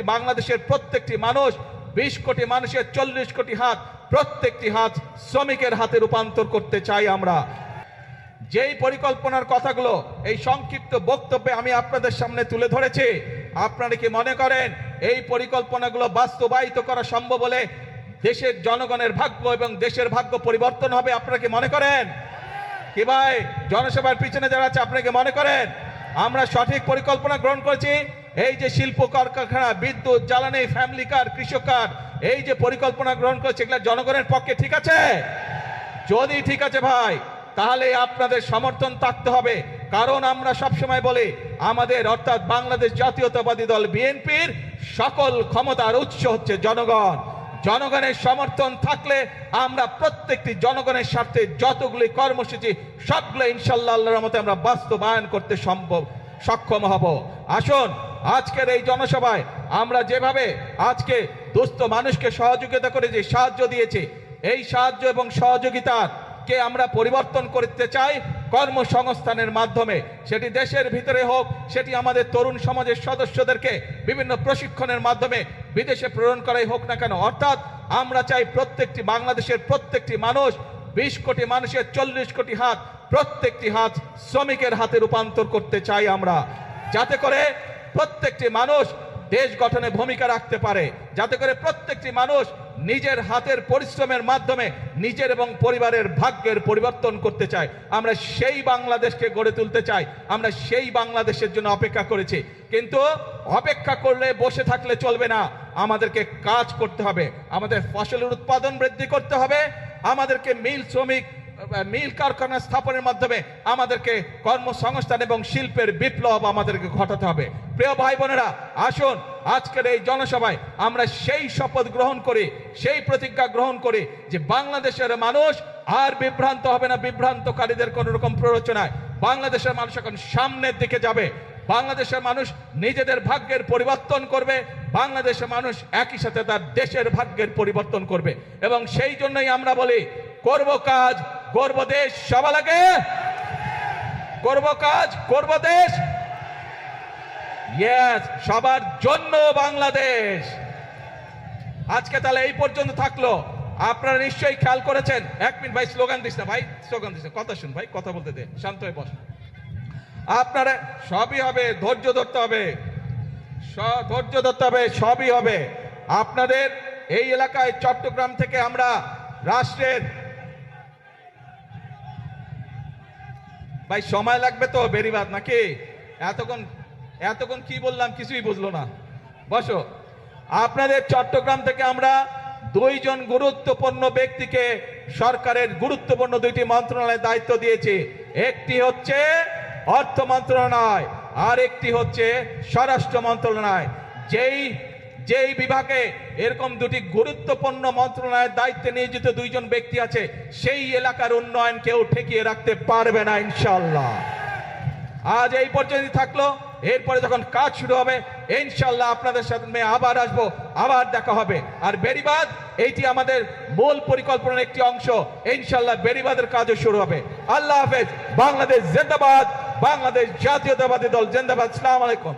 প্রত্যেকটি বাংলাদেশের প্রত্যেকটি মানুষ, 20 কোটি মানুষের 40 কোটি হাত, প্রত্যেকটি হাত শ্রমিকের হাতে রূপান্তর করতে চাই আমরা। যেই পরিকল্পনার কথাগুলো এই সংক্ষিপ্ত বক্তব্যে আমি আপনাদের সামনে তুলে ধরেছি, আপনারা কি মনে করেন এই পরিকল্পনাগুলো বাস্তবায়িত করা সম্ভব বলে দেশের জনগণের ভাগ্য এবং দেশের ভাগ্য পরিবর্তন হবে? আপনারা কি মনে করেন? কি ভাই, জনসভার পিছনে যারা আছে আপনারা কি মনে করেন আমরা সঠিক পরিকল্পনা গ্রহণ করেছি? এই যে শিল্প কারখানা, বিদ্যুৎ, জ্বালানি, ফ্যামিলি কার, কৃষক কার, এই যে পরিকল্পনা গ্রহণ করেছে, এগুলো জনগণের পক্ষে ঠিক আছে? যদি ঠিক আছে ভাই, তাহলে আপনাদের সমর্থন থাকতে হবে। কারণ আমরা সবসময় বলি আমাদের অর্থাৎ বাংলাদেশ জাতীয়তাবাদী দল বিএনপির সকল ক্ষমতার উৎস হচ্ছে জনগণ। জনগণের সমর্থন থাকলে আমরা প্রত্যেকটি জনগণের স্বার্থে যতগুলি কর্মসূচি সবগুলো ইনশাআল্লাহ আল্লাহর রহমতে আমরা বাস্তবায়ন করতে সক্ষম হব। আসুন আজকের এই জনসভায় আমরা যেভাবে আজকে দুস্থ মানুষকে সহযোগিতা করে যে সাহায্য দিয়েছি, এই সাহায্য এবং সহযোগিতাকে আমরা পরিবর্তন করতে চাই কর্মসংস্থানের মাধ্যমে। সেটি দেশের ভিতরে হোক, সেটি আমাদের তরুণ সমাজের সদস্যদেরকে বিভিন্ন প্রশিক্ষণের মাধ্যমে বিদেশে প্রেরণ করাই হোক না কেন, অর্থাৎ আমরা চাই প্রত্যেকটি বাংলাদেশের প্রত্যেকটি মানুষ, 20 কোটি মানুষের 40 কোটি হাত, প্রত্যেকটি হাত শ্রমিকের হাতে রূপান্তর করতে চাই আমরা, যাতে করে প্রত্যেকটি মানুষ দেশ গঠনে ভূমিকা রাখতে পারে, যাতে করে প্রত্যেকটি মানুষ নিজের হাতের পরিশ্রমের মাধ্যমে নিজের এবং পরিবারের ভাগ্যের পরিবর্তন করতে চায়। আমরা সেই বাংলাদেশকে গড়ে তুলতে চাই। আমরা সেই বাংলাদেশের জন্য অপেক্ষা করেছি, কিন্তু অপেক্ষা করলে বসে থাকলে চলবে না, আমাদেরকে কাজ করতে হবে। আমাদের ফসলের উৎপাদন বৃদ্ধি করতে হবে, আমাদেরকে মিল কারখানা স্থাপনের মাধ্যমে আমাদেরকে কর্মসংস্থান এবং শিল্পের বিপ্লব আমাদেরকে ঘটাতে হবে। প্রিয় ভাই বোনেরা, আসুন আজকের এই জনসভায় আমরা সেই শপথ গ্রহণ করি, সেই প্রতিজ্ঞা গ্রহণ করি যে বাংলাদেশের মানুষ আর বিভ্রান্ত হবে না বিভ্রান্তকারীদের কোন রকম প্ররোচনায়। বাংলাদেশের মানুষ এখন সামনের দিকে যাবে, বাংলাদেশের মানুষ নিজেদের ভাগ্যের পরিবর্তন করবে, বাংলাদেশের মানুষ একই সাথে তার দেশের ভাগ্যের পরিবর্তন করবে। এবং সেই জন্যই আমরা বলি করব কাজ, করব দেশ, সবার আগে করব কাজ, করব দেশ, ইয়েস, সবার জন্য বাংলাদেশ। আজকে তাহলে এই পর্যন্ত থাকলো। আপনারা নিশ্চয়ই খেয়াল করেছেন, 1 মিনিট ভাই, স্লোগান দিস না ভাই, স্লোগান দিস না, কথা শুন ভাই, কথা বলতে দে, শান্ত হয়ে বস। আপনারা সবই হবে, ধৈর্য ধরতে হবে, ধৈর্য ধরতে হবে, সবই হবে। আপনাদের এই এলাকায় চট্টগ্রাম থেকে আমরা রাষ্ট্রের, ভাই সময় লাগবে তো বেরিবাদ নাকি? এতক্ষণ কি বললাম কিছুই বুঝলো না, বসো। আপনাদের চট্টগ্রাম থেকে আমরা 2 জন গুরুত্বপূর্ণ ব্যক্তিকে সরকারের গুরুত্বপূর্ণ 2টি মন্ত্রণালয়ের দায়িত্ব দিয়েছি। একটি হচ্ছে অর্থ মন্ত্রণালয় আর একটি হচ্ছে স্বরাষ্ট্র মন্ত্রণালয়। যেই বিভাগে এরকম 2টি গুরুত্বপূর্ণ মন্ত্রণালয়ের দায়িত্বে নিয়োজিত 2 জন ব্যক্তি আছে, সেই এলাকার উন্নয়ন কেউ ঠেকিয়ে রাখতে পারবে না ইনশাআল্লাহ। আজ এই পর্যন্ত থাকলো, এরপরে যখন কাজ শুরু হবে ইনশাআল্লাহ আপনাদের সাথে আবার আসবো, আবার দেখা হবে। আর বেড়িবাঁধ এইটি আমাদের মূল পরিকল্পনার একটি অংশ, ইনশাআল্লাহ বেড়িবাঁধের কাজও শুরু হবে। আল্লাহ হাফেজ। বাংলাদেশ জিন্দাবাদ, বাংলাদেশ জাতীয়তাবাদী দল জিন্দাবাদ। আসসালামু আলাইকুম।